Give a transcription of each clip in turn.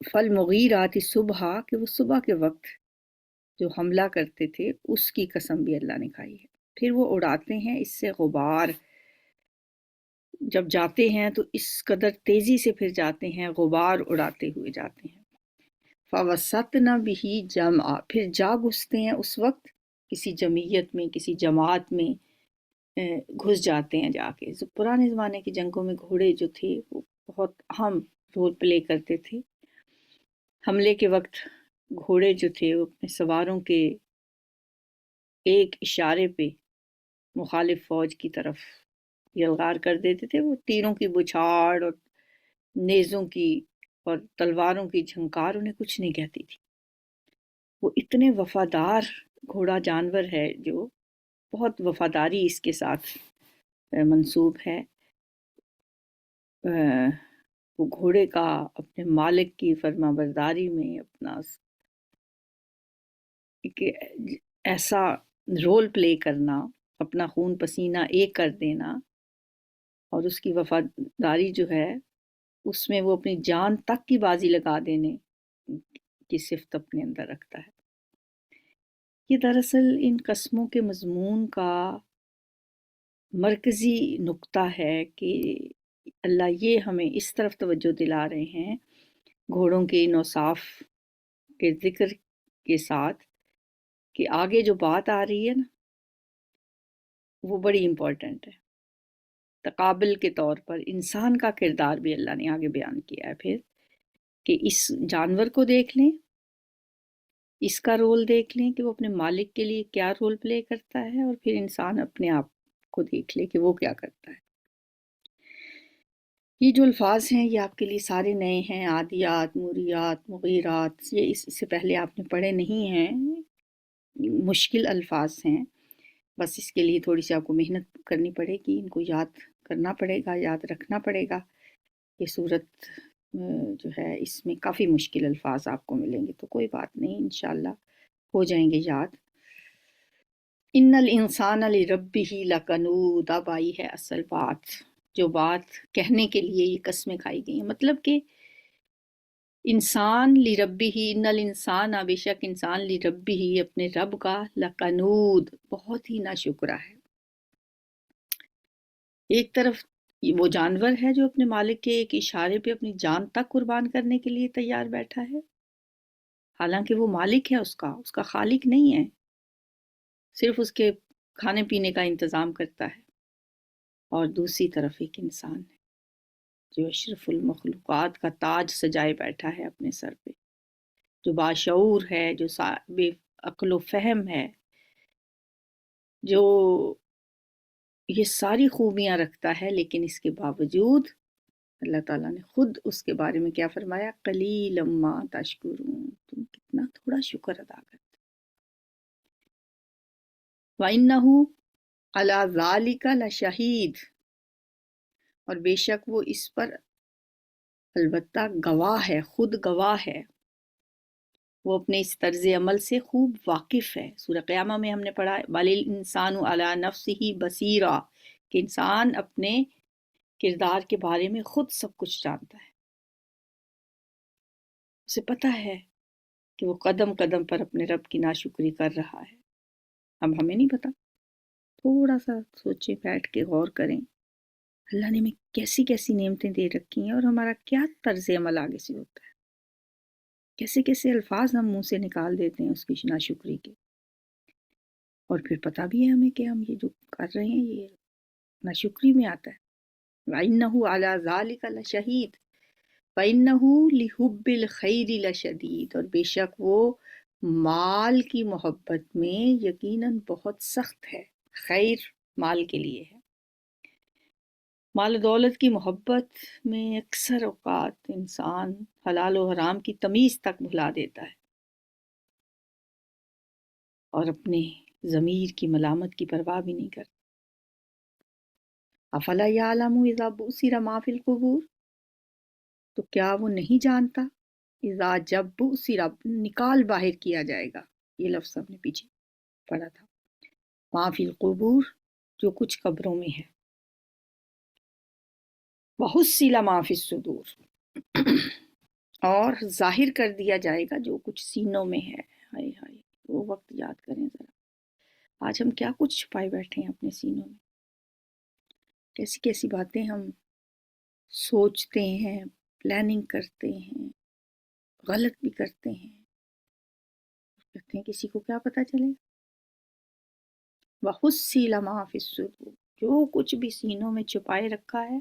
فالمغیرات صبح کہ وہ صبح کے وقت جو حملہ کرتے تھے اس کی قسم بھی اللہ نے کھائی ہے. پھر وہ اڑاتے ہیں اس سے غبار، جب جاتے ہیں تو اس قدر تیزی سے پھر جاتے ہیں، غبار اڑاتے ہوئے جاتے ہیں. فوسطن بہ جمعا، پھر جا گھستے ہیں اس وقت کسی جمعیت میں، کسی جماعت میں گھس جاتے ہیں جا کے. پرانے زمانے کی جنگوں میں گھوڑے جو تھے وہ بہت اہم رول پلے کرتے تھے. حملے کے وقت گھوڑے جو تھے وہ اپنے سواروں کے ایک اشارے پہ مخالف فوج کی طرف یلغار کر دیتے تھے. وہ تیروں کی بچھاڑ اور نیزوں کی اور تلواروں کی جھنکار انہیں کچھ نہیں کہتی تھی. وہ اتنے وفادار گھوڑا جانور ہے جو بہت وفاداری اس کے ساتھ منسوب ہے. وہ گھوڑے کا اپنے مالک کی فرما برداری میں اپنا ایک ایسا رول پلے کرنا، اپنا خون پسینہ ایک کر دینا، اور اس کی وفاداری جو ہے اس میں وہ اپنی جان تک کی بازی لگا دینے کی صفت اپنے اندر رکھتا ہے. یہ دراصل ان قسموں کے مضمون کا مرکزی نقطہ ہے کہ اللہ یہ ہمیں اس طرف توجہ دلا رہے ہیں گھوڑوں کے ان اوصاف کے ذکر کے ساتھ کہ آگے جو بات آ رہی ہے نا وہ بڑی امپورٹنٹ ہے. تقابل کے طور پر انسان کا کردار بھی اللہ نے آگے بیان کیا ہے پھر کہ اس جانور کو دیکھ لیں، اس کا رول دیکھ لیں کہ وہ اپنے مالک کے لیے کیا رول پلے کرتا ہے، اور پھر انسان اپنے آپ کو دیکھ لے کہ وہ کیا کرتا ہے. یہ جو الفاظ ہیں یہ آپ کے لیے سارے نئے ہیں. عادیات، موریات، مغیرات، یہ اس سے پہلے آپ نے پڑھے نہیں ہیں، مشکل الفاظ ہیں. بس اس کے لیے تھوڑی سی آپ کو محنت کرنی پڑے گی، ان کو یاد کرنا پڑے گا، یاد رکھنا پڑے گا. یہ صورت جو ہے اس میں کافی مشکل الفاظ آپ کو ملیں گے، تو کوئی بات نہیں، انشاءاللہ ہو جائیں گے یاد. ان الانسان لربہ لکنود، اب آئی ہے اصل بات، جو بات کہنے کے لیے یہ قسمیں کھائی گئی ہیں. مطلب کہ انسان لربہ، ان الانسان، بے شک انسان لربہ، اپنے رب کا، لکنود، بہت ہی ناشکرا ہے. ایک طرف وہ جانور ہے جو اپنے مالک کے ایک اشارے پہ اپنی جان تک قربان کرنے کے لیے تیار بیٹھا ہے، حالانکہ وہ مالک ہے اس کا خالق نہیں ہے، صرف اس کے کھانے پینے کا انتظام کرتا ہے. اور دوسری طرف ایک انسان ہے جو اشرف المخلوقات کا تاج سجائے بیٹھا ہے اپنے سر پہ، جو باشعور ہے، جو صاحب عقل و فہم ہے، جو یہ ساری خوبیاں رکھتا ہے، لیکن اس کے باوجود اللہ تعالیٰ نے خود اس کے بارے میں کیا فرمایا؟ قلیلا ما تشکرون، تم کتنا تھوڑا شکر ادا کرتے. وَإِنَّهُ عَلَى ذَلِكَ لَشَهِيدٌ، اور بے شک وہ اس پر البتہ گواہ ہے، خود گواہ ہے. وہ اپنے اس طرز عمل سے خوب واقف ہے. سورہ قیامہ میں ہم نے پڑھا بَلِ الْإِنسَانُ عَلَى نَفْسِهِ بَصِيرًا، کہ انسان اپنے کردار کے بارے میں خود سب کچھ جانتا ہے، اسے پتہ ہے کہ وہ قدم قدم پر اپنے رب کی ناشکری کر رہا ہے. اب ہمیں نہیں پتا، تھوڑا سا سوچیں، بیٹھ کے غور کریں اللہ نے ہمیں کیسی کیسی نعمتیں دے رکھی ہیں، اور ہمارا کیا طرز عمل آگے سے ہوتا ہے، کیسے کیسے الفاظ ہم منہ سے نکال دیتے ہیں اس کی ناشکری کے، اور پھر پتہ بھی ہے ہمیں کہ ہم یہ جو کر رہے ہیں یہ ناشکری میں آتا ہے. وَإِنَّهُ عَلَى ذَلِكَ لَشَهِيدٌ وَإِنَّهُ لِحُبِّ الْخَيْرِ لَشَدِيدٌ، اور بے شک وہ مال کی محبت میں یقیناً بہت سخت ہے. خیر مال کے لیے ہے. مال و دولت کی محبت میں اکثر اوقات انسان حلال و حرام کی تمیز تک بھلا دیتا ہے اور اپنے ضمیر کی ملامت کی پرواہ بھی نہیں کرتا. افلا یعلم اذا بعثر ما فی القبور، تو کیا وہ نہیں جانتا، اذا جب بعثر نکال باہر کیا جائے گا، یہ لفظ ہم نے پیچھے پڑھا تھا، ما فی القبور، جو کچھ قبروں میں ہے، وحصل ما فی الصدور، اور ظاہر کر دیا جائے گا جو کچھ سینوں میں ہے۔ ہائے ہائے، وہ وقت یاد کریں ذرا، آج ہم کیا کچھ چھپائے بیٹھے ہیں اپنے سینوں میں، کیسی کیسی باتیں ہم سوچتے ہیں، پلاننگ کرتے ہیں، غلط بھی کرتے ہیں، کہتے ہیں کسی کو کیا پتہ چلے۔ وَحُصِّلَ مَا فِي الصُّدُورِ، جو کچھ بھی سینوں میں چھپائے رکھا ہے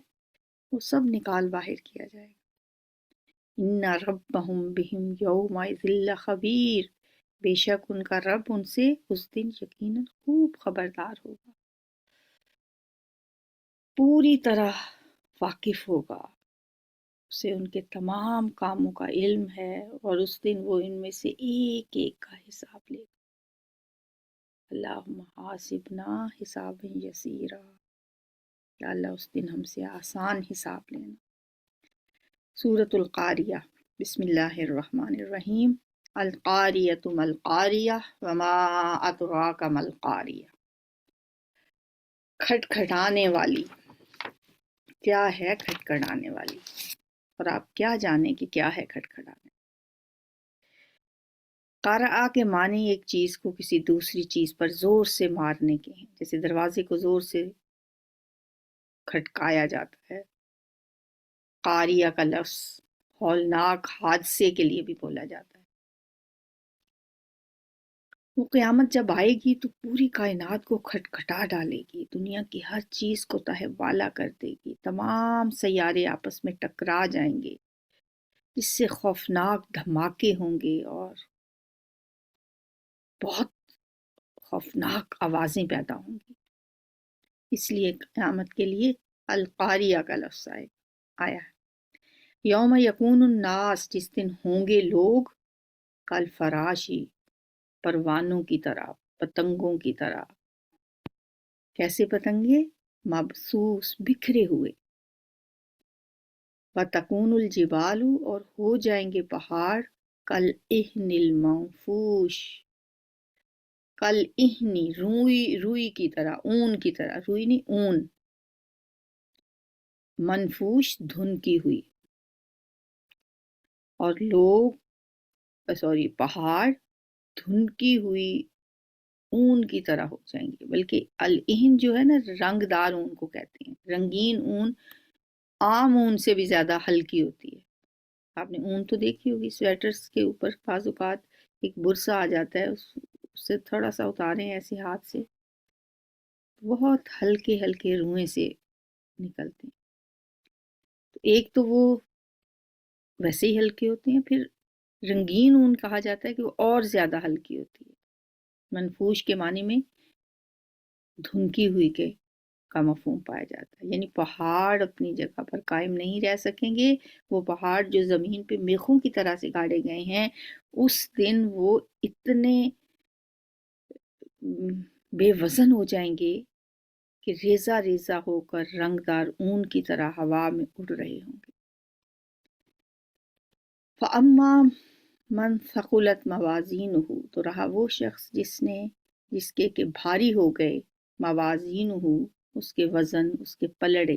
وہ سب نکال باہر کیا جائے گا۔ إِنَّ رَبَّهُمْ بِهِمْ يَوْمَئِذٍ لَخَبِيرٌ، بے شک ان کا رب ان سے اس دن یقیناً خوب خبردار ہوگا، پوری طرح واقف ہوگا، اسے ان کے تمام کاموں کا علم ہے، اور اس دن وہ ان میں سے ایک ایک کا حساب لے گا۔ اللہم حاسبنا حسابا یسیرا، یا اللہ اس دن ہم سے آسان حساب لینا۔ سورۃ القاریہ، بسم اللہ الرحمن الرحیم۔ القاریۃ ما القاریہ وما ادراک ما القاریہ، کھٹکھٹانے والی، کیا ہے کھٹکھٹانے والی، اور آپ کیا جانیں کہ کیا ہے کھٹکھٹانے۔ قرأ کے معنی ایک چیز کو کسی دوسری چیز پر زور سے مارنے کے ہیں، جیسے دروازے کو زور سے کھٹکایا جاتا ہے۔ قاریہ کا لفظ ہولناک حادثے کے لیے بھی بولا جاتا ہے۔ وہ قیامت جب آئے گی تو پوری کائنات کو کھٹکھٹا ڈالے گی، دنیا کی ہر چیز کو تہہ بالا کر دے گی، تمام سیارے آپس میں ٹکرا جائیں گے، جس سے خوفناک دھماکے ہوں گے اور بہت خوفناک آوازیں پیدا ہوں گی۔ اس لیے قیامت کے لیے القاریہ کا لفظ آیا ہے۔ یوم یکون الناس، جس دن ہوں گے لوگ، کل فراشی، پروانوں کی طرح، پتنگوں کی طرح۔ کیسے پتنگے؟ مبثوث، بکھرے ہوئے۔ وتکون الجبال، اور ہو جائیں گے پہاڑ، کالعہن المنفوش، کالعہن، روئی کی طرح، اون کی طرح، روئی نہیں اون، منفوش، دھنکی ہوئی، اور پہاڑ دھنکی ہوئی اون کی طرح ہو جائیں گے۔ بلکہ العہن جو ہے نا، رنگ دار اون کو کہتے ہیں، رنگین اون عام اون سے بھی زیادہ ہلکی ہوتی ہے۔ آپ نے اون تو دیکھی ہوگی، سویٹرز کے اوپر بعض اوقات ایک برسا آ جاتا ہے، اس سے تھوڑا سا اتاریں ایسے ہاتھ سے، بہت ہلکے ہلکے روئیں سے نکلتے ہیں۔ ایک تو وہ ویسے ہی ہلکے ہوتے ہیں، پھر رنگین اون کہا جاتا ہے کہ وہ اور زیادہ ہلکی ہوتی ہے۔ منفوش کے معنی میں دھنکی ہوئی کا مفہوم پایا جاتا ہے، یعنی پہاڑ اپنی جگہ پر قائم نہیں رہ سکیں گے۔ وہ پہاڑ جو زمین پہ میخوں کی طرح سے گاڑے گئے ہیں، اس دن وہ اتنے بے وزن ہو جائیں گے کہ ریزہ ریزہ ہو کر رنگدار اون کی طرح ہوا میں اڑ رہے ہوں گے۔ فَأَمَّا مَنْ ثَقُلَتْ مَوَازِينُهُ، تو رہا وہ شخص جس کے کہ بھاری ہو گئے موازینہ، اس کے وزن، اس کے پلڑے،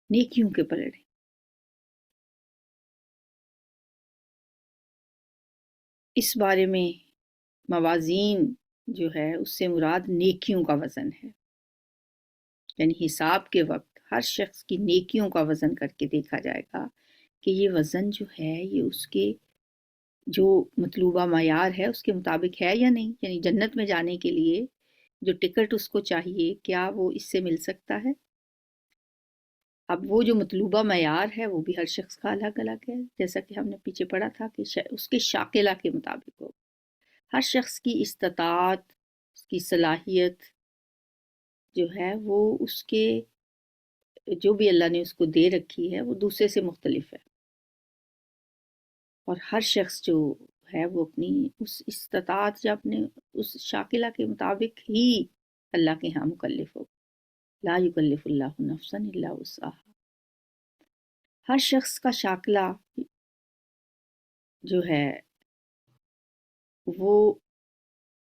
نیکیوں کے پلڑے۔ اس بارے میں موازین جو ہے اس سے مراد نیکیوں کا وزن ہے، یعنی حساب کے وقت ہر شخص کی نیکیوں کا وزن کر کے دیکھا جائے گا کہ یہ وزن جو ہے یہ اس کے جو مطلوبہ معیار ہے اس کے مطابق ہے یا نہیں، یعنی جنت میں جانے کے لیے جو ٹکٹ اس کو چاہیے کیا وہ اس سے مل سکتا ہے۔ اب وہ جو مطلوبہ معیار ہے وہ بھی ہر شخص کا الگ الگ ہے، جیسا کہ ہم نے پیچھے پڑھا تھا کہ اس کے شاکلہ کے مطابق ہو، ہر شخص کی استطاعت، اس کی صلاحیت جو ہے وہ اس کے جو بھی اللہ نے اس کو دے رکھی ہے وہ دوسرے سے مختلف ہے، اور ہر شخص جو ہے وہ اپنی اس استطاعت یا اپنے اس شاکلہ کے مطابق ہی اللہ کے ہاں مکلف ہو۔ لا یکلف اللہ نفسا الا وسعها، ہر شخص کا شاکلہ جو ہے وہ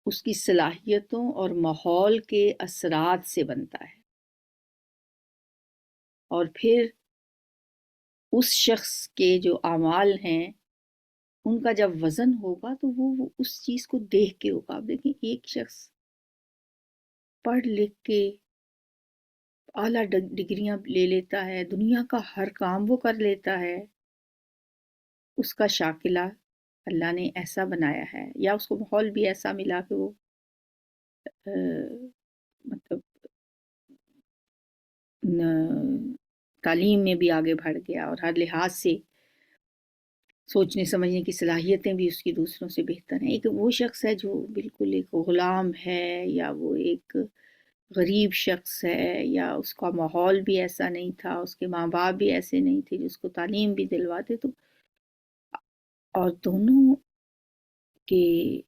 اس کی صلاحیتوں اور ماحول کے اثرات سے بنتا ہے، اور پھر اس شخص کے جو اعمال ہیں ان کا جب وزن ہوگا تو وہ اس چیز کو دیکھ کے ہوگا. آپ دیکھیں ایک شخص پڑھ لکھ کے اعلیٰ ڈگریاں لے لیتا ہے، دنیا کا ہر کام وہ کر لیتا ہے، اس کا شاکلہ اللہ نے ایسا بنایا ہے یا اس کو ماحول بھی ایسا ملا کہ وہ مطلب تعلیم میں بھی آگے بڑھ گیا اور ہر لحاظ سے سوچنے سمجھنے کی صلاحیتیں بھی اس کی دوسروں سے بہتر ہیں. ایک وہ شخص ہے جو بالکل ایک غلام ہے یا وہ ایک غریب شخص ہے یا اس کا ماحول بھی ایسا نہیں تھا، اس کے ماں باپ بھی ایسے نہیں تھے جو اس کو تعلیم بھی دلواتے. تو اور دونوں کے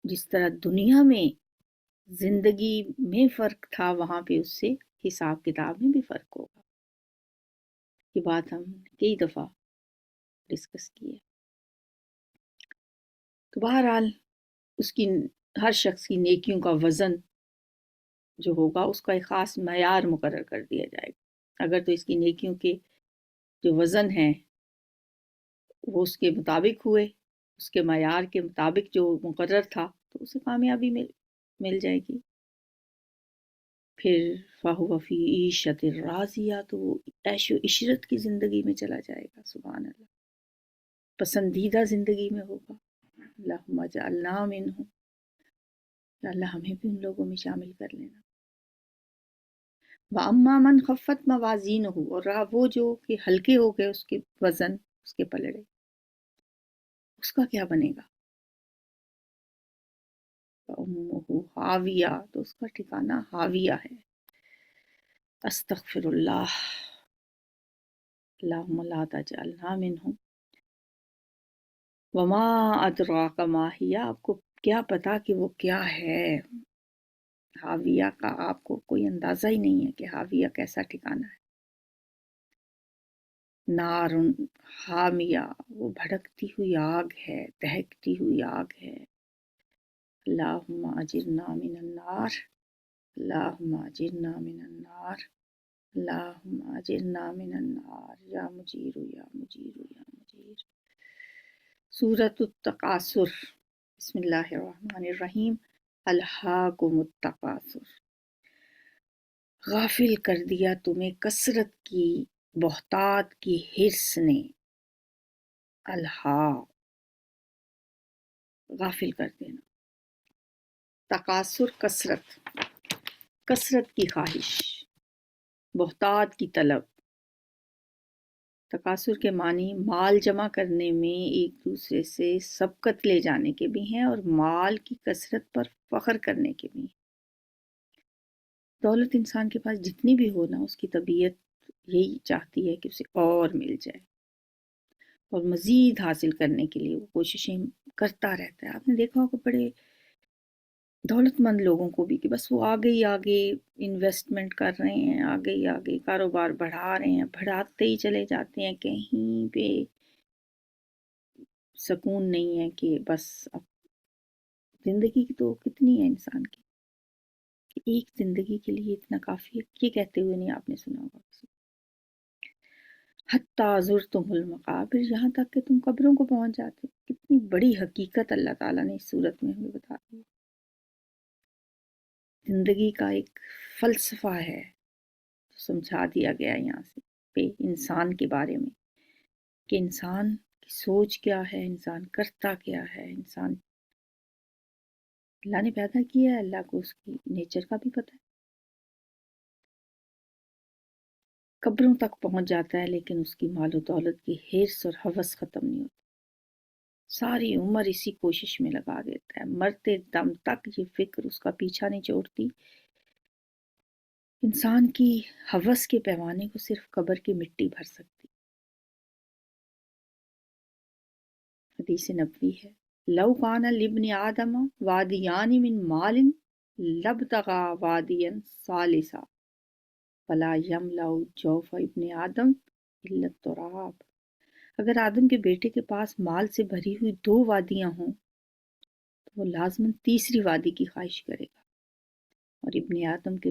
جس طرح دنیا میں زندگی میں فرق تھا وہاں پہ اس سے حساب کتاب میں بھی فرق ہوگا. یہ بات ہم کئی دفعہ ڈسکس کی ہے. تو بہرحال اس کی ہر شخص کی نیکیوں کا وزن جو ہوگا اس کا ایک خاص معیار مقرر کر دیا جائے گا. اگر تو اس کی نیکیوں کے جو وزن ہیں وہ اس کے مطابق ہوئے، اس کے معیار کے مطابق جو مقرر تھا تو اسے کامیابی مل جائے گی. پھر فَهُوَ فِي عِيشَةٍ رَاضِيَةٍ تو وہ عیش و عشرت کی زندگی میں چلا جائے گا. سبحان اللہ، پسندیدہ زندگی میں ہوگا. اللہم اجعلنا منہم، یا اللہ ہمیں بھی ان لوگوں میں شامل کر لینا. وَأَمَّا مَنْ خَفَّتْ مَوَازِينُهُ اور رہا وہ جو کہ ہلکے ہو گئے اس کے وزن، اس کے پلڑے، اس کا کیا بنے گا؟ فَأُمُّهُ ہاویہ تو اس کا ٹھکانہ ہاویہ ہے. استغفر اللہ، اللہم لا تجعلنا منہم. وما ادراک ما ہی، آپ کو کیا پتا کہ وہ کیا ہے. ہاویہ کا آپ کو کوئی اندازہ ہی نہیں ہے کہ ہاویہ کیسا ٹھکانہ ہے. نار حامیہ، وہ بھڑکتی ہوئی آگ ہے، دہکتی ہوئی آگ ہے. اللہم اجرنا من النار، اللہم اجرنا من النار، اللہم اجرنا من النار یا مجیر یا مجیر یا مجیر. سورۃ التکاثر، بسم اللہ الرحمن الرحیم. الہاکم التکاثر، غافل کر دیا تمہیں کثرت کی بہتات کی حرص نے. الہا غافل کر دینا، تکاثر کثرت، کثرت کی خواہش، بہتات کی طلب. تکاثر کے معنی مال جمع کرنے میں ایک دوسرے سے سبقت لے جانے کے بھی ہیں اور مال کی کثرت پر فخر کرنے کے بھی ہیں. دولت انسان کے پاس جتنی بھی ہو نا، اس کی طبیعت یہی چاہتی ہے کہ اسے اور مل جائے اور مزید حاصل کرنے کے لیے وہ کوششیں کرتا رہتا ہے. آپ نے دیکھا ہوگا بڑے دولت مند لوگوں کو بھی کہ بس وہ آگے ہی آگے انویسٹمنٹ کر رہے ہیں، آگے ہی آگے کاروبار بڑھا رہے ہیں، بڑھاتے ہی چلے جاتے ہیں. کہیں پہ سکون نہیں ہے کہ بس اب زندگی کی تو کتنی ہے انسان کی کہ ایک زندگی کے لیے اتنا کافی ہے. یہ کہتے ہوئے نہیں آپ نے سنا ہوگا کسی. حتیٰ زرتم المقابر، یہاں تک کہ تم قبروں کو پہنچ جاتے. کتنی بڑی حقیقت اللہ تعالیٰ نے اس صورت میں ہمیں بتا دی. زندگی کا ایک فلسفہ ہے سمجھا دیا گیا یہاں سے پہ انسان کے بارے میں کہ انسان کی سوچ کیا ہے، انسان کرتا کیا ہے. انسان اللہ نے پیدا کیا ہے، اللہ کو اس کی نیچر کا بھی پتہ ہے. قبروں تک پہنچ جاتا ہے لیکن اس کی مال و دولت کی حرص اور ہوس ختم نہیں ہوتی. ساری عمر اسی کوشش میں لگا دیتا ہے، مرتے دم تک یہ فکر اس کا پیچھا نہیں چھوڑتی. انسان کی ہوس کے پیمانے کو صرف قبر کی مٹی بھر سکتی. حدیث نبوی ہے، لو کان لابن آدم وادیان من مال لابتغى وادیا ثالثا فلا یملأ جوف ابن آدم الا التراب. اگر آدم کے بیٹے کے پاس مال سے بھری ہوئی 2 وادیاں ہوں تو وہ لازماً تیسری وادی کی خواہش کرے گا، اور ابن آدم کے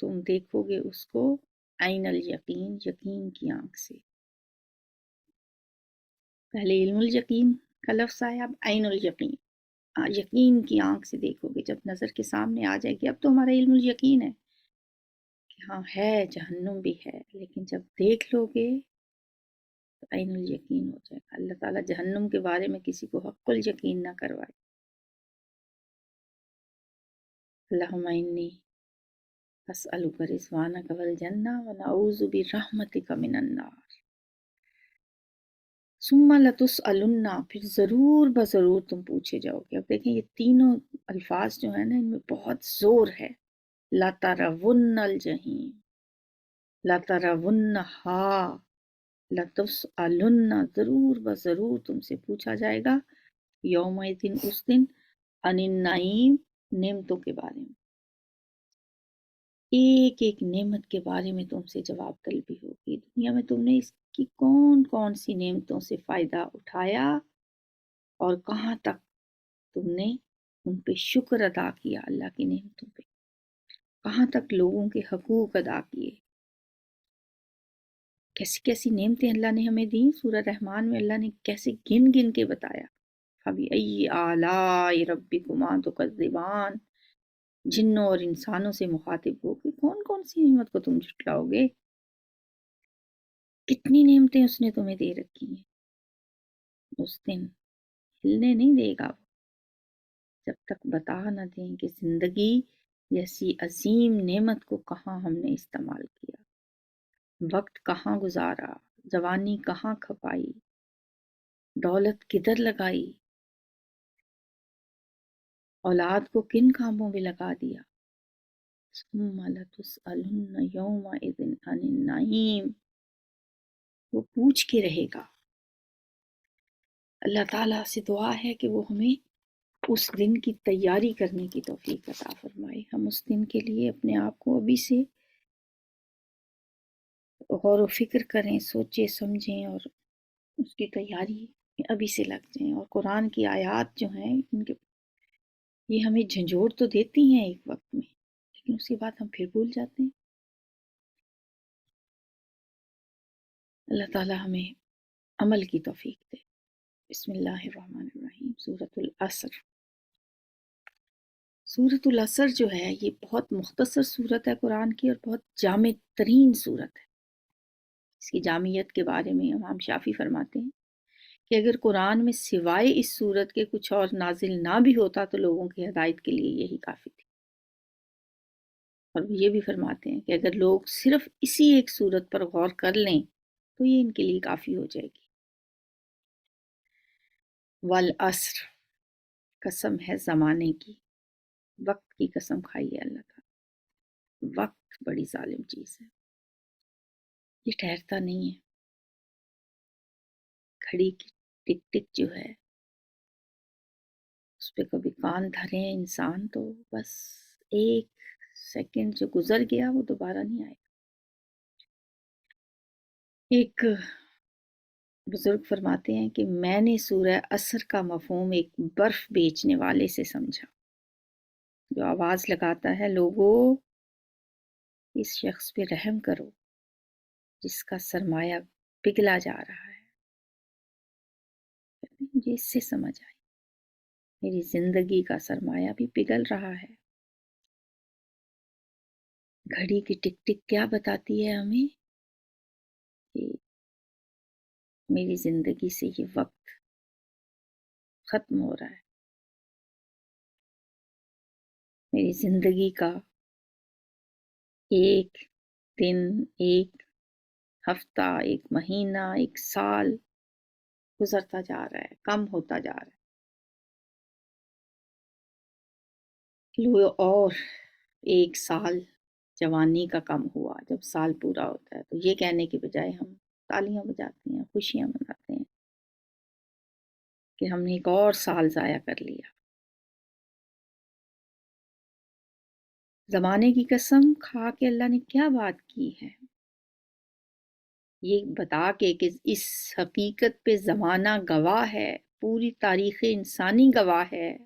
تم دیکھو گے اس کو عین الیقین، یقین کی آنکھ سے۔ پہلے علم الیقین کا لفظ آیا، اب عین الیقین، یقین کی آنکھ سے دیکھو گے۔ جب نظر کے سامنے آ جائے گی، اب تو ہمارا علم الیقین ہے کہ ہاں ہے، جہنم بھی ہے، لیکن جب دیکھ لو گے تو عین الیقین ہو جائے گا۔ اللہ تعالیٰ جہنم کے بارے میں کسی کو حق الیقین نہ کروائے۔ اللہم انی اسألک رضوانک والجنہ ونعوذ برحمتک من النار۔ ثم لتسألن، پھر ضرور بضرور تم پوچھے جاؤ گے۔ اب دیکھیں یہ تینوں الفاظ جو ہیں نا، ان میں بہت زور ہے۔ لَتَرَوُنَّ الْجَحِیمَ، لَتَرَوُنَّهَا، لَتُسْأَلُنَّ، ضرور بضرور تم سے پوچھا جائے گا، یوم دن، اس دن، عن النعیم، نعمتوں کے بارے میں۔ ایک ایک نعمت کے بارے میں تم سے جواب طلبی ہوگی۔ دنیا میں تم نے اس کی کون کون سی نعمتوں سے فائدہ اٹھایا اور کہاں تک تم نے ان پہ شکر ادا کیا، اللہ کی نعمتوں پہ کہاں تک لوگوں کے حقوق ادا کیے۔ کیسی کیسی نعمتیں اللہ نے ہمیں دیں، سورہ رحمان میں اللہ نے کیسے گن گن کے بتایا۔ فَبِأَيِّ آلَاءِ رَبِّكُمَا تُكَذِّبَانِ، جنوں اور انسانوں سے مخاطب ہو کہ کون کون سی نعمت کو تم جھٹلاؤ گے، کتنی نعمتیں اس نے تمہیں دے رکھی ہیں۔ اس دن ہلنے نہیں دے گا وہ، جب تک بتا نہ دیں کہ زندگی جیسی عظیم نعمت کو کہاں ہم نے استعمال کیا، وقت کہاں گزارا، جوانی کہاں کھپائی، دولت کدھر لگائی، اولاد کو کن کاموں میں لگا دیا۔ ثم لتسألن یومئذ عن النعیم، وہ پوچھ کے رہے گا۔ اللہ تعالیٰ سے دعا ہے کہ وہ ہمیں اس دن کی تیاری کرنے کی توفیق عطا فرمائے۔ ہم اس دن کے لیے اپنے آپ کو ابھی سے غور و فکر کریں، سوچیں سمجھیں اور اس کی تیاری میں ابھی سے لگ جائیں۔ اور قرآن کی آیات جو ہیں ان کے یہ ہمیں جھنجھوڑ تو دیتی ہیں ایک وقت میں، لیکن اس کے بعد ہم پھر بھول جاتے ہیں۔ اللہ تعالیٰ ہمیں عمل کی توفیق دے۔ بسم اللہ الرحمن الرحیم۔ سورۃ العصر۔ سورۃ العصر جو ہے یہ بہت مختصر سورت ہے قرآن کی، اور بہت جامع ترین سورت ہے۔ اس کی جامعیت کے بارے میں امام شافعی فرماتے ہیں کہ اگر قرآن میں سوائے اس سورت کے کچھ اور نازل نہ بھی ہوتا تو لوگوں کی ہدایت کے لیے یہی کافی تھی۔ اور وہ یہ بھی فرماتے ہیں کہ اگر لوگ صرف اسی ایک سورت پر غور کر لیں تو یہ ان کے لیے کافی ہو جائے گی۔ والعصر، قسم ہے زمانے کی، وقت کی قسم کھائی ہے اللہ تعالیٰ۔ وقت بڑی ظالم چیز ہے، یہ ٹھہرتا نہیں ہے۔ گھڑی کی ٹک ٹک جو ہے اس پہ کبھی کان دھرے انسان تو بس ایک سیکنڈ جو گزر گیا وہ دوبارہ نہیں آئے گا۔ ایک بزرگ فرماتے ہیں کہ میں نے سورہ عصر کا مفہوم ایک برف بیچنے والے سے سمجھا جو آواز لگاتا ہے، لوگوں اس شخص پہ رحم کرو جس کا سرمایہ پگھلا جا رہا ہے۔ مجھے اس سے سمجھ آئی، میری زندگی کا سرمایہ بھی پگھل رہا ہے۔ گھڑی کی ٹک ٹک کیا بتاتی ہے ہمیں کہ میری زندگی سے یہ وقت ختم ہو رہا ہے۔ میری زندگی کا ایک دن، ایک ہفتہ، ایک مہینہ، ایک سال گزرتا جا رہا ہے، کم ہوتا جا رہا ہے۔ لو اور ایک سال جوانی کا کم ہوا، جب سال پورا ہوتا ہے تو یہ کہنے کے بجائے ہم تالیاں بجاتے ہیں، خوشیاں مناتے ہیں کہ ہم نے ایک اور سال ضائع کر لیا۔ زمانے کی قسم کھا کے اللہ نے کیا بات کی ہے، یہ بتا کے کہ اس حقیقت پہ زمانہ گواہ ہے، پوری تاریخ انسانی گواہ ہے۔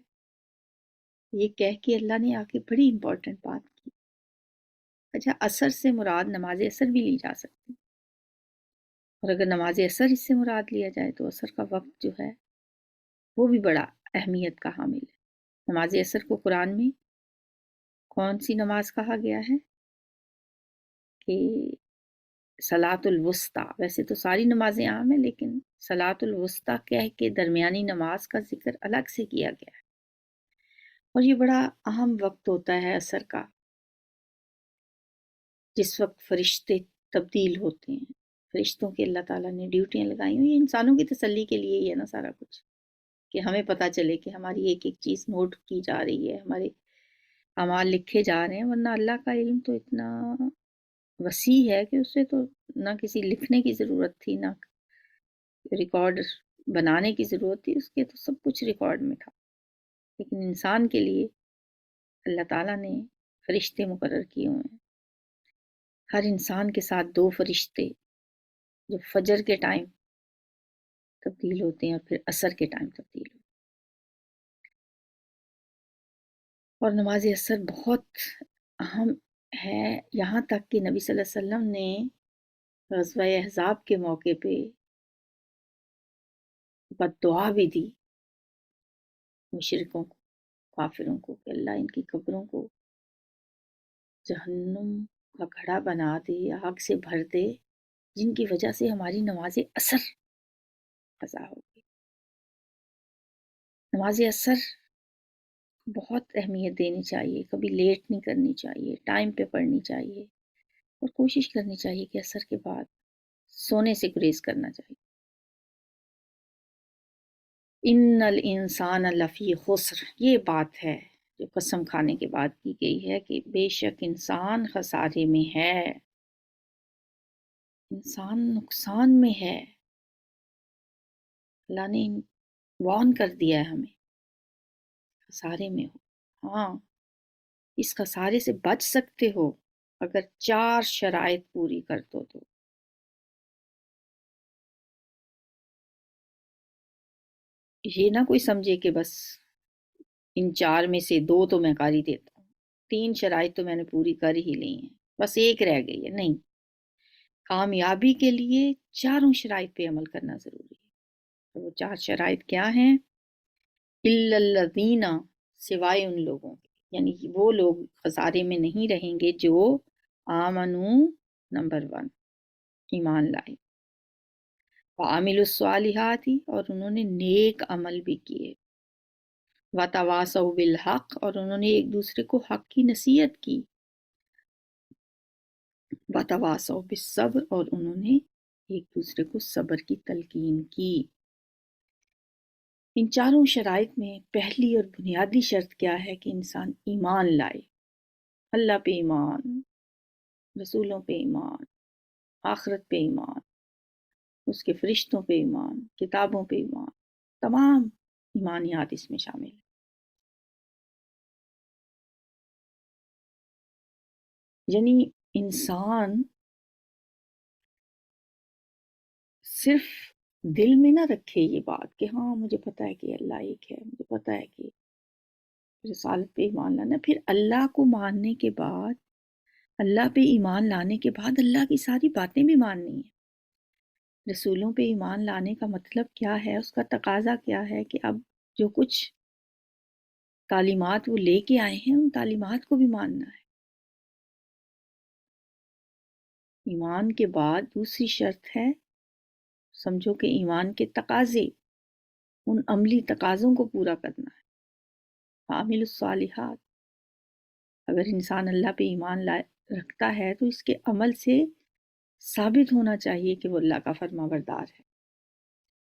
یہ کہہ کے اللہ نے آ کے بڑی امپورٹنٹ بات کی اچھا، اثر سے مراد نماز اثر بھی لی جا سکتی، اور اگر نماز اثر اس سے مراد لیا جائے تو اثر کا وقت جو ہے وہ بھی بڑا اہمیت کا حامل ہے۔ نماز اثر کو قرآن میں کون سی نماز کہا گیا ہے؟ کہ صلاۃ الوسطیٰ، ویسے تو ساری نمازیں عام ہیں لیکن صلاۃ الوسطیٰ کہہ کے درمیانی نماز کا ذکر الگ سے کیا گیا ہے، اور یہ بڑا اہم وقت ہوتا ہے عصر کا، جس وقت فرشتے تبدیل ہوتے ہیں۔ فرشتوں کے اللہ تعالیٰ نے ڈیوٹیاں لگائی ہوئی ہیں، انسانوں کی تسلی کے لیے ہی ہے نا سارا کچھ، کہ ہمیں پتہ چلے کہ ہماری ایک ایک چیز نوٹ کی جا رہی ہے، ہمارے اعمال لکھے جا رہے ہیں، ورنہ اللہ کا علم تو اتنا وسیع ہے کہ اسے تو نہ کسی لکھنے کی ضرورت تھی، نہ ریکارڈ بنانے کی ضرورت تھی، اس کے تو سب کچھ ریکارڈ میں تھا۔ لیکن انسان کے لیے اللہ تعالیٰ نے فرشتے مقرر کیے ہوئے ہیں، ہر انسان کے ساتھ 2 فرشتے جو فجر کے ٹائم تبدیل ہوتے ہیں اور پھر عصر کے ٹائم تبدیل ہوتے ہیں۔ اور نماز عصر بہت اہم ہے، یہاں تک کہ نبی صلی اللہ علیہ وسلم نے غزوہ احزاب کے موقع پہ بد دعا بھی دی مشرکوں کو، کافروں کو، کہ اللہ ان کی قبروں کو جہنم کا گھڑا بنا دے، آگ سے بھر دے، جن کی وجہ سے ہماری نماز عصر قضا ہوگی۔ نماز عصر بہت اہمیت دینی چاہیے، کبھی لیٹ نہیں کرنی چاہیے، ٹائم پہ پڑھنی چاہیے، اور کوشش کرنی چاہیے کہ عصر کے بعد سونے سے گریز کرنا چاہیے۔ ان الانسان لفی خسر، یہ بات ہے جو قسم کھانے کے بعد کی گئی ہے کہ بے شک انسان خسارے میں ہے، انسان نقصان میں ہے۔ اللہ نے وارن کر دیا ہے ہمیں، خسارے میں ہو۔ ہاں، اس خسارے سے بچ سکتے ہو اگر 4 شرائط پوری کر دو تو۔ یہ نہ کوئی سمجھے کہ بس ان 4 میں سے 2 تو میں کر ہی دیتا ہوں، 3 شرائط تو میں نے پوری کر ہی لی ہیں، بس ایک رہ گئی ہے۔ نہیں، کامیابی کے لیے 4 شرائط پہ عمل کرنا ضروری ہے۔ وہ 4 شرائط کیا ہیں؟ الا الذین، سوائے ان لوگوں کے، یعنی وہ لوگ خسارے میں نہیں رہیں گے جو آمنو، نمبر 1، ایمان لائے، وعملوا الصالحات، اور انہوں نے نیک عمل بھی کیے، وتواصوا بالحق، اور انہوں نے ایک دوسرے کو حق کی نصیحت کی، وتواصوا بالصبر، اور انہوں نے ایک دوسرے کو صبر کی تلقین کی۔ ان 4 شرائط میں پہلی اور بنیادی شرط کیا ہے کہ انسان ایمان لائے، اللہ پہ ایمان، رسولوں پہ ایمان، آخرت پہ ایمان، اس کے فرشتوں پہ ایمان، کتابوں پہ ایمان، تمام ایمانیات اس میں شامل ہیں۔ یعنی انسان صرف دل میں نہ رکھے یہ بات کہ ہاں مجھے پتہ ہے کہ اللہ ایک ہے، مجھے پتہ ہے کہ رسالت پہ ایمان لانا، پھر اللہ کو ماننے کے بعد، اللہ پہ ایمان لانے کے بعد اللہ کی ساری باتیں بھی ماننی ہیں۔ رسولوں پہ ایمان لانے کا مطلب کیا ہے، اس کا تقاضا کیا ہے کہ اب جو کچھ تعلیمات وہ لے کے آئے ہیں ان تعلیمات کو بھی ماننا ہے۔ ایمان کے بعد دوسری شرط ہے، سمجھو کہ ایمان کے تقاضے، ان عملی تقاضوں کو پورا کرنا ہے۔ عامل الصالحات، اگر انسان اللہ پہ ایمان رکھتا ہے تو اس کے عمل سے ثابت ہونا چاہیے کہ وہ اللہ کا فرما بردار ہے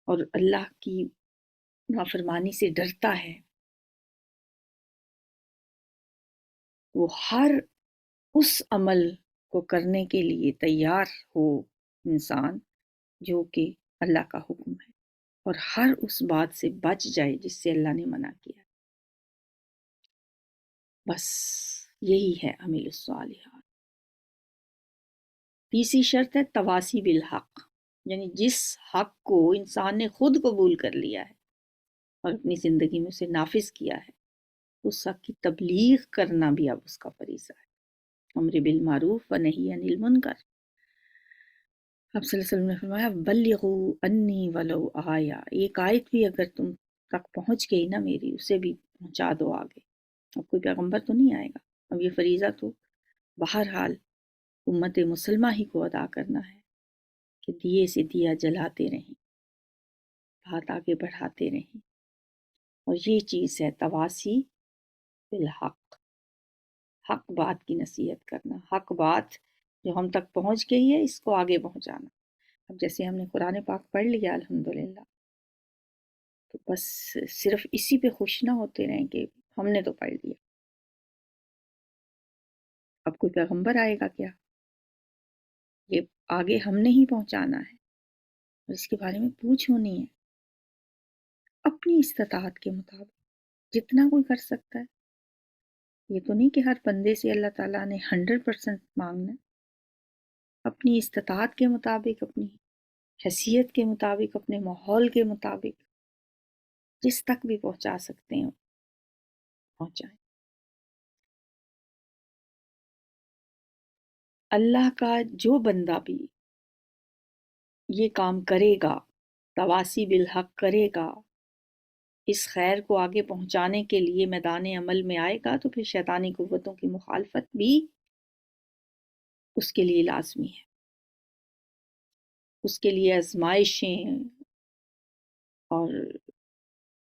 اور اللہ کی نافرمانی سے ڈرتا ہے۔ وہ ہر اس عمل کو کرنے کے لیے تیار ہو انسان جو کہ اللہ کا حکم ہے، اور ہر اس بات سے بچ جائے جس سے اللہ نے منع کیا۔ بس یہی ہے عامل الصالحات۔ تیسری شرط ہے تواصی بالحق، یعنی جس حق کو انسان نے خود قبول کر لیا ہے اور اپنی زندگی میں اسے نافذ کیا ہے، اس حق کی تبلیغ کرنا بھی اب اس کا فریضہ ہے۔ امر بالمعروف و نہی عن المنکر۔ آپ صلی اللہ علیہ وسلم نے فرمایا بلغوا انی ولو آیا، ایک آیت بھی اگر تم تک پہنچ گئی نا میری، اسے بھی پہنچا دو آگے۔ اب کوئی پیغمبر تو نہیں آئے گا، اب یہ فریضہ تو بہرحال امت مسلمہ ہی کو ادا کرنا ہے کہ دیے سے دیا جلاتے رہیں، بات آگے بڑھاتے رہیں۔ اور یہ چیز ہے تواسی بالحق، حق بات کی نصیحت کرنا، حق بات جو ہم تک پہنچ گئی ہے اس کو آگے پہنچانا۔ اب جیسے ہم نے قرآن پاک پڑھ لیا الحمدللہ، تو بس صرف اسی پہ خوش نہ ہوتے رہیں کہ ہم نے تو پڑھ لیا، اب کوئی پیغمبر آئے گا کیا؟ یہ آگے ہم نے ہی پہنچانا ہے، اور اس کے بارے میں پوچھ ہونی ہے اپنی استطاعت کے مطابق جتنا کوئی کر سکتا ہے۔ یہ تو نہیں کہ ہر بندے سے اللہ تعالیٰ نے 100% مانگنا ہے، اپنی استطاعت کے مطابق، اپنی حیثیت کے مطابق، اپنے ماحول کے مطابق جس تک بھی پہنچا سکتے ہیں پہنچائیں۔ اللہ کا جو بندہ بھی یہ کام کرے گا، تواسی بالحق کرے گا، اس خیر کو آگے پہنچانے کے لیے میدان عمل میں آئے گا، تو پھر شیطانی قوتوں کی مخالفت بھی اس کے لیے لازمی ہے، اس کے لیے آزمائشیں اور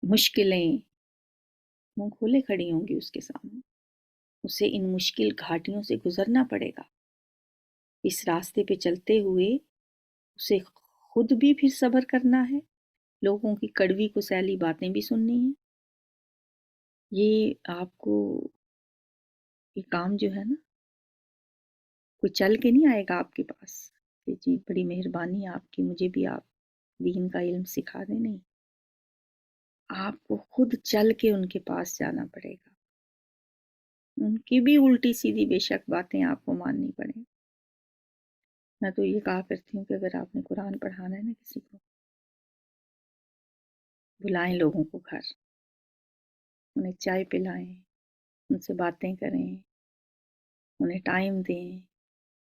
مشکلیں منہ کھولے کھڑی ہوں گی اس کے سامنے، اسے ان مشکل گھاٹیوں سے گزرنا پڑے گا۔ اس راستے پہ چلتے ہوئے اسے خود بھی پھر صبر کرنا ہے، لوگوں کی کڑوی کسیلی باتیں بھی سننی ہیں۔ یہ آپ کو یہ کام جو ہے نا، کوئی چل کے نہیں آئے گا آپ کے پاس کہ جی بڑی مہربانی ہے آپ کی، مجھے بھی آپ دین کا علم سکھا دیں، نہیں، آپ کو خود چل کے ان کے پاس جانا پڑے گا، ان کی بھی الٹی سیدھی بے شک باتیں آپ کو ماننی پڑیں۔ میں تو یہ کہا کرتی ہوں کہ اگر آپ نے قرآن پڑھانا ہے نا کسی کو، بلائیں لوگوں کو گھر، انہیں چائے پلائیں، ان سے باتیں کریں، انہیں ٹائم دیں،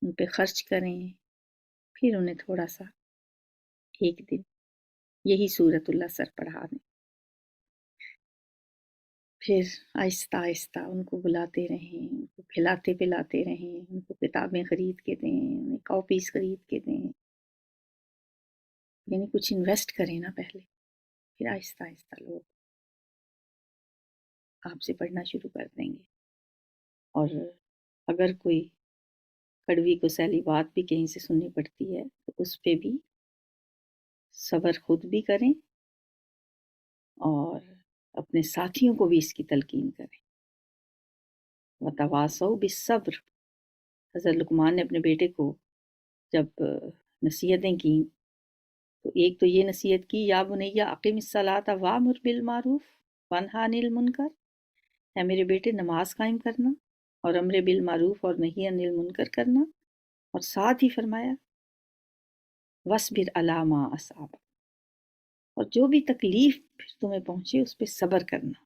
ان پہ خرچ کریں، پھر انہیں تھوڑا سا ایک دن یہی سورۃ اللہ سر پڑھا دیں، پھر آہستہ آہستہ ان کو بلاتے رہیں، ان کو کھلاتے پلاتے رہیں، ان کو کتابیں خرید کے دیں، انہیں کاپیز خرید کے دیں، یعنی کچھ انویسٹ کریں نا پہلے، پھر آہستہ آہستہ لوگ آپ سے پڑھنا شروع کر دیں گے۔ اور اگر کوئی کڑوی کسیلی بات بھی کہیں سے سننی پڑتی ہے تو اس پہ بھی صبر خود بھی کریں اور اپنے ساتھیوں کو بھی اس کی تلقین کریں۔ وتواصوا بالصبر، حضرت لقمان نے اپنے بیٹے کو جب نصیحتیں کیں تو ایک تو یہ نصیحت کی یا بنی اقم الصلاۃ وامر بالمعروف وانہی عن المنکر، ہے میرے بیٹے نماز قائم کرنا اور امر بالمعروف اور نہی عن المنکر کرنا، اور ساتھ ہی فرمایا وَاصْبِرْ عَلَىٰ مَا أَصَابَكَ، اور جو بھی تکلیف پھر تمہیں پہنچے اس پہ صبر کرنا۔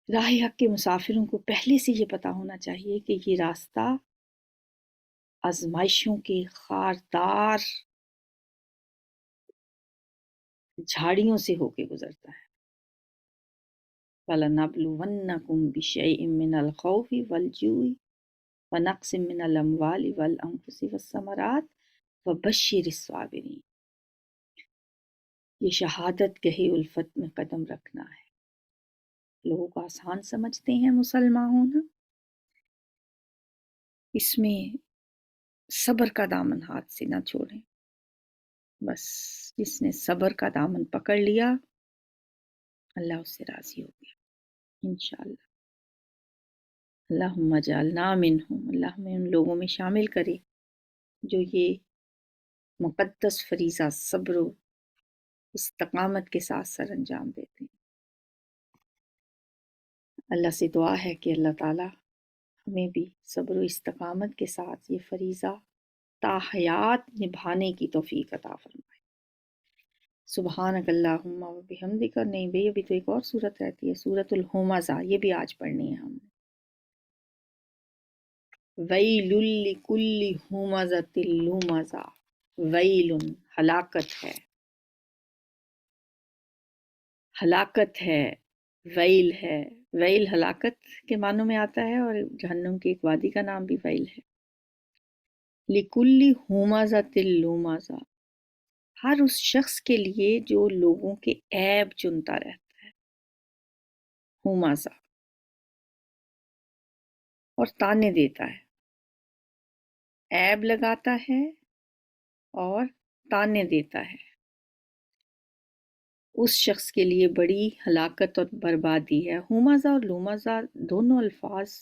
راہ حق کے مسافروں کو پہلے سے یہ پتہ ہونا چاہیے کہ یہ راستہ آزمائشوں کے خاردار جھاڑیوں سے ہو کے گزرتا ہے۔ وَلَنَبْلُوَنَّكُمْ بِشَيْءٍ مِّنَ الْخَوْفِ وَالْجُوعِ وَنَقْصٍ مِّنَ الْأَمْوَالِ وَالْأَنفُسِ وَالثَّمَرَاتِ وَبَشِّرِ الصَّابِرِينَ۔ یہ شہادت گہے الفت میں قدم رکھنا ہے۔ لوگ آسان سمجھتے ہیں مسلمان ہونا، اس میں صبر کا دامن ہاتھ سے نہ چھوڑیں۔ بس جس نے صبر کا دامن پکڑ لیا اللہ اس سے راضی ہو گیا انشاءاللہ۔ اللہم اجعلنا منہم، اللہ ہمیں ان لوگوں میں شامل کرے جو یہ مقدس فریضہ صبر و استقامت کے ساتھ سر انجام دیتے ہیں۔ اللہ سے دعا ہے کہ اللہ تعالیٰ ہمیں بھی صبر و استقامت کے ساتھ یہ فریضہ تا حیات نبھانے کی توفیق عطا فرمائے۔ سبحانک اللہم و بحمدک، نہیں بھئی ابھی تو ایک اور سورت رہتی ہے، سورۃ الہمزہ، یہ بھی آج پڑھنی ہے ہم نے۔ ویل لکل ہمزۃ لمزہ، ویل ہلاکت ہے، ہلاکت ہے، ویل ہے، ویل ہلاکت کے معنوں میں آتا ہے، اور جہنم کی ایک وادی کا نام بھی ویل ہے۔ لکل ہمزۃ لمزہ، ہر اس شخص کے لیے جو لوگوں کے عیب چنتا رہتا ہے، ہمزہ، اور تانے دیتا ہے، عیب لگاتا ہے اور تانے دیتا ہے، اس شخص کے لیے بڑی ہلاکت اور بربادی ہے۔ ہمزہ اور لمزہ دونوں الفاظ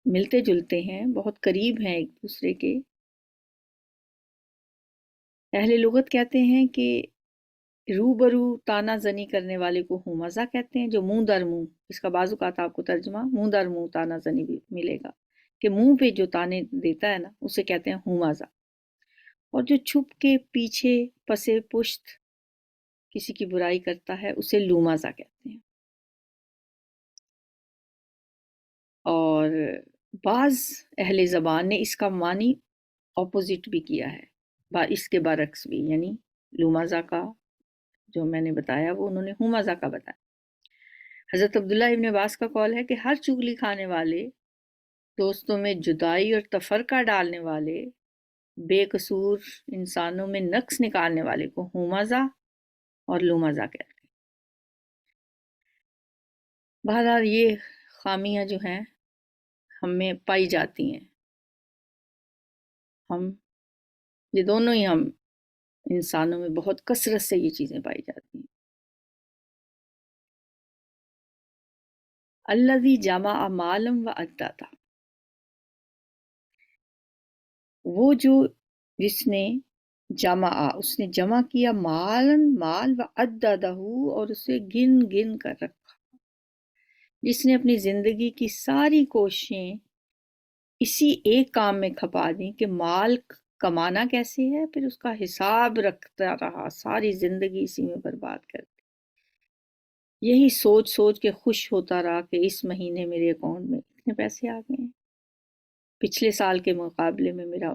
ملتے جلتے ہیں، بہت قریب ہیں ایک دوسرے کے۔ اہل لغت کہتے ہیں کہ روبرو تانا زنی کرنے والے کو ہمزہ کہتے ہیں، جو منہ در منہ، اس کا بعض اوقات آپ کو ترجمہ منہ در منہ تانا زنی بھی ملے گا، کہ منہ پہ جو تانے دیتا ہے نا، اسے کہتے ہیں ہمزہ، اور جو چھپ کے پیچھے پسے پشت کسی کی برائی کرتا ہے اسے لومازہ کہتے ہیں۔ اور بعض اہل زبان نے اس کا معنی اپوزٹ بھی کیا ہے، اس کے برعکس بھی، یعنی لومازہ کا جو میں نے بتایا وہ انہوں نے ہمزہ کا بتایا۔ حضرت عبداللہ ابن عباس کا قول ہے کہ ہر چغلی کھانے والے، دوستوں میں جدائی اور تفرقہ ڈالنے والے، بے قصور انسانوں میں نقص نکالنے والے کو ہمزہ اور لومزہ کہتے ہیں۔ بہرحال یہ خامیاں جو ہیں ہم میں پائی جاتی ہیں، یہ دونوں ہی ہم انسانوں میں بہت کثرت سے یہ چیزیں پائی جاتی ہیں۔ الذی جمع مالا و عددہ، وہ جو جس نے اس نے جمع کیا مال و عددہ، اور اسے گن گن کر رکھا، جس نے اپنی زندگی کی ساری کوششیں اسی ایک کام میں کھپا دیں کہ مال کمانا کیسے ہے، پھر اس کا حساب رکھتا رہا، ساری زندگی اسی میں برباد کر دی، یہی سوچ سوچ کے خوش ہوتا رہا کہ اس مہینے میرے اکاؤنٹ میں اتنے پیسے آ گئے ہیں، پچھلے سال کے مقابلے میں میرا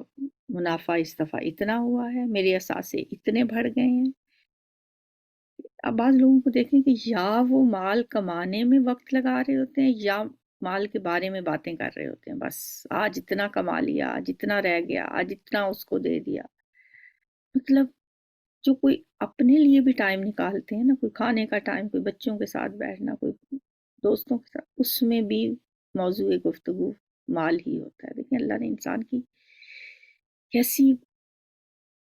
منافع اس دفعہ اتنا ہوا ہے، میرے اثاثے اتنے بڑھ گئے ہیں۔ اب بعض لوگوں کو دیکھیں کہ یا وہ مال کمانے میں وقت لگا رہے ہوتے ہیں، یا مال کے بارے میں باتیں کر رہے ہوتے ہیں، بس آج اتنا کما لیا، آج اتنا رہ گیا، آج اتنا اس کو دے دیا۔ مطلب جو کوئی اپنے لیے بھی ٹائم نکالتے ہیں نا، کوئی کھانے کا ٹائم، کوئی بچوں کے ساتھ بیٹھنا، کوئی دوستوں کے ساتھ، اس میں بھی موضوع گفتگو مال ہی ہوتا ہے۔ دیکھیں اللہ نے انسان کی کیسی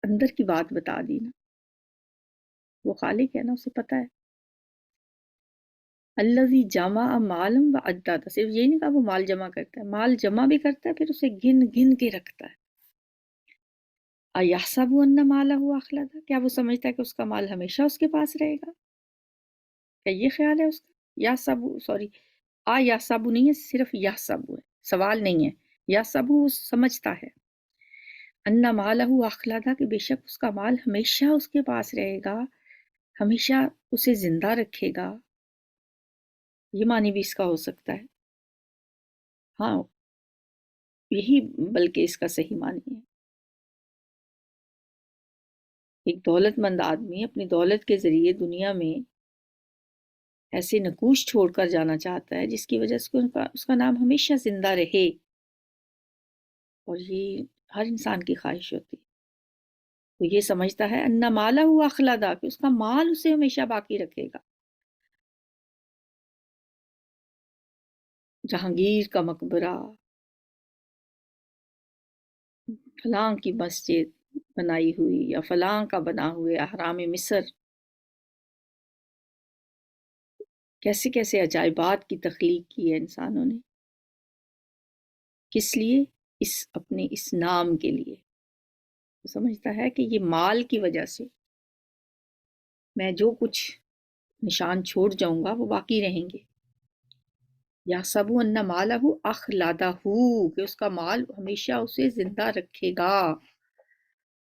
اندر کی بات بتا دی نا، وہ خالق ہے نا، اسے پتہ ہے۔ الذی جمع مالا و عددہ، صرف یہی نہیں کہا وہ مال جمع کرتا ہے، مال جمع بھی کرتا ہے، پھر اسے گن گن کے رکھتا ہے۔ ایحسب ان مالہ اخلدہ، کیا وہ سمجھتا ہے کہ اس کا مال ہمیشہ اس کے پاس رہے گا؟ کیا یہ خیال ہے اس کا؟ یحسب نہیں ہے، صرف یحسب ہے، سوال نہیں ہے، یحسب وہ سمجھتا ہے، ان مالہ اخلدہ، کہ بے شک اس کا مال ہمیشہ اس کے پاس رہے گا، ہمیشہ اسے زندہ رکھے گا۔ یہ معنی بھی اس کا ہو سکتا ہے، ہاں یہی بلکہ اس کا صحیح معنی ہے۔ ایک دولت مند آدمی اپنی دولت کے ذریعے دنیا میں ایسے نقوش چھوڑ کر جانا چاہتا ہے جس کی وجہ سے اس کا نام ہمیشہ زندہ رہے، اور یہ ہر انسان کی خواہش ہوتی ہے۔ وہ یہ سمجھتا ہے ان مالہ اخلدہ، کہ اس کا مال اسے ہمیشہ باقی رکھے گا۔ جہانگیر کا مقبرہ، فلاں کی مسجد بنائی ہوئی، یا فلاں کا بنا ہوئے اہرام مصر، کیسے کیسے عجائبات کی تخلیق کی ہے انسانوں نے، کس لیے؟ اپنے اس نام کے لیے۔ وہ سمجھتا ہے کہ یہ مال کی وجہ سے میں جو کچھ نشان چھوڑ جاؤں گا وہ باقی رہیں گے۔ یحسب ان مالہ اخلدہ، کہ اس کا مال ہمیشہ اسے زندہ رکھے گا۔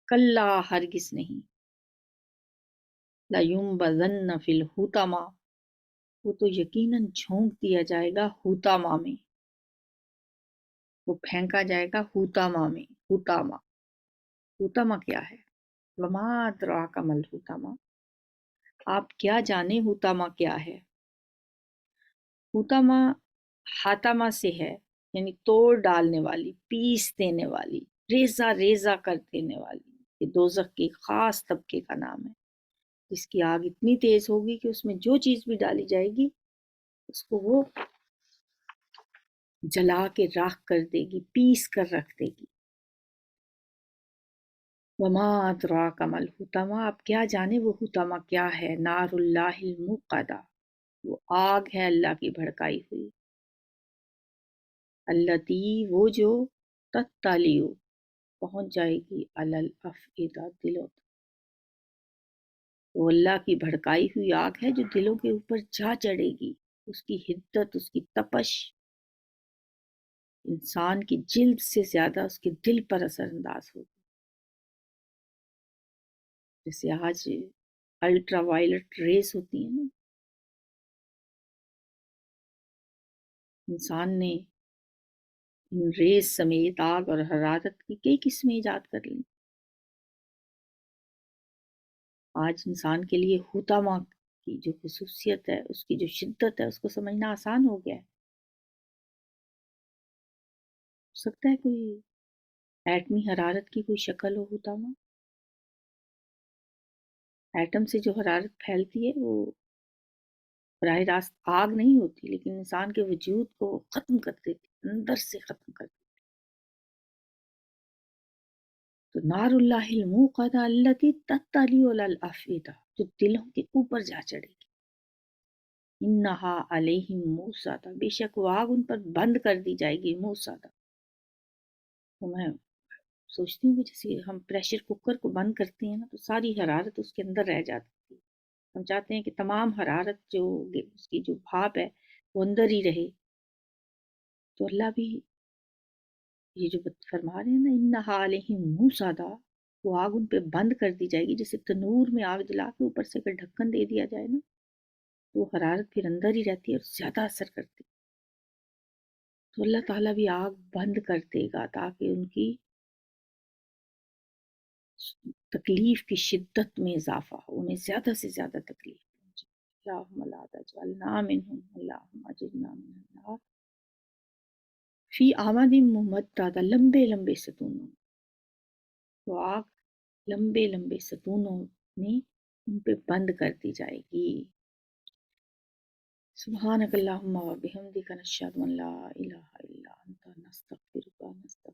کلا، ہرگز نہیں، لَيُنبَذَنَّ فِی الْحُطَمَةِ، وہ تو یقیناً جھونک دیا جائے گا حوتامہ میں۔ وہ پھینکا جائے گا ہوتاما میں۔ ہوتاما، ہوتاما کیا ہے؟ وما ادراک مل ہوتاما، آپ کیا جانے ہوتاما کیا ہے؟ ہوتاما ہاتاما سے ہے، یعنی توڑ ڈالنے والی، پیس دینے والی، ریزہ ریزہ کر دینے والی۔ یہ دوزخ کے خاص طبقے کا نام ہے، جس کی آگ اتنی تیز ہوگی کہ اس میں جو چیز بھی ڈالی جائے گی اس کو وہ جلا کے راکھ کر دے گی، پیس کر رکھ دے گی۔ وما ادراک ما الحطمہ، آپ کیا جانے وہ حطمہ کیا ہے؟ نار اللہ الموقدہ، وہ آگ ہے اللہ کی بھڑکائی ہوئی۔ التی، وہ جو تطلیع، پہنچ جائے گی، علی الافئدہ، دلوں تک۔ وہ اللہ کی بھڑکائی ہوئی آگ ہے جو دلوں کے اوپر جا چڑھے گی۔ اس کی حدت، اس کی تپش انسان کی جلد سے زیادہ اس کے دل پر اثر انداز ہوگی۔ جیسے آج الٹرا وائلٹ ریز ہوتی ہیں نا، انسان نے ان ریز سمیت آگ اور حرارت کی کئی قسمیں ایجاد کر لیں۔ آج انسان کے لیے ہوتاما کی جو خصوصیت ہے، اس کی جو شدت ہے، اس کو سمجھنا آسان ہو گیا ہے۔ ہو سکتا ہے کوئی ایٹمی حرارت کی کوئی شکل ہو ہوتاما۔ ایٹم سے جو حرارت پھیلتی ہے وہ براہ راست آگ نہیں ہوتی، لیکن انسان کے وجود کو ختم کر دیتی، اندر سے ختم کر دیتی۔ تو نار اللہ الموقدہ التی تطلی علی الافئدہ، جو دلوں کے اوپر جا چڑھے گی۔ انہا علیہم موصدہ، بے شک وہ آگ ان پر بند کر دی جائے گی، موصدہ۔ تو میں سوچتی ہوں کہ جیسے ہم پریشر کوکر کو بند کرتے ہیں نا، تو ساری حرارت اس کے اندر رہ جاتی ہے۔ ہم چاہتے ہیں کہ تمام حرارت جو اس کی جو بھاپ ہے وہ اندر ہی رہے۔ تو اللہ بھی یہ جو فرما رہے ہیں نا، انہا علیہم موصدہ، وہ آگ ان پہ بند کر دی جائے گی۔ جیسے تنور میں آگ جلا کے اوپر سے اگر ڈھکن دے دیا جائے نا، تو وہ حرارت پھر اندر ہی رہتی ہے اور زیادہ اثر کرتی ہے۔ تو اللہ تعالیٰ بھی آگ بند کر دے گا تاکہ ان کی تکلیف کی شدت میں اضافہ ہو، انہیں زیادہ سے زیادہ تکلیف پہنچے۔ اللہم لا تجعلنا منہم، اللہم اجرنا من النار۔ فی آمد ممددہ، لمبے لمبے ستونوں، تو آگ لمبے لمبے ستونوں میں ان پہ بند کر دی جائے گی۔ سبحانک اللہم و بحمدک، نشہد ان لا الہ الا انت، نستغفرک و نستغفرک۔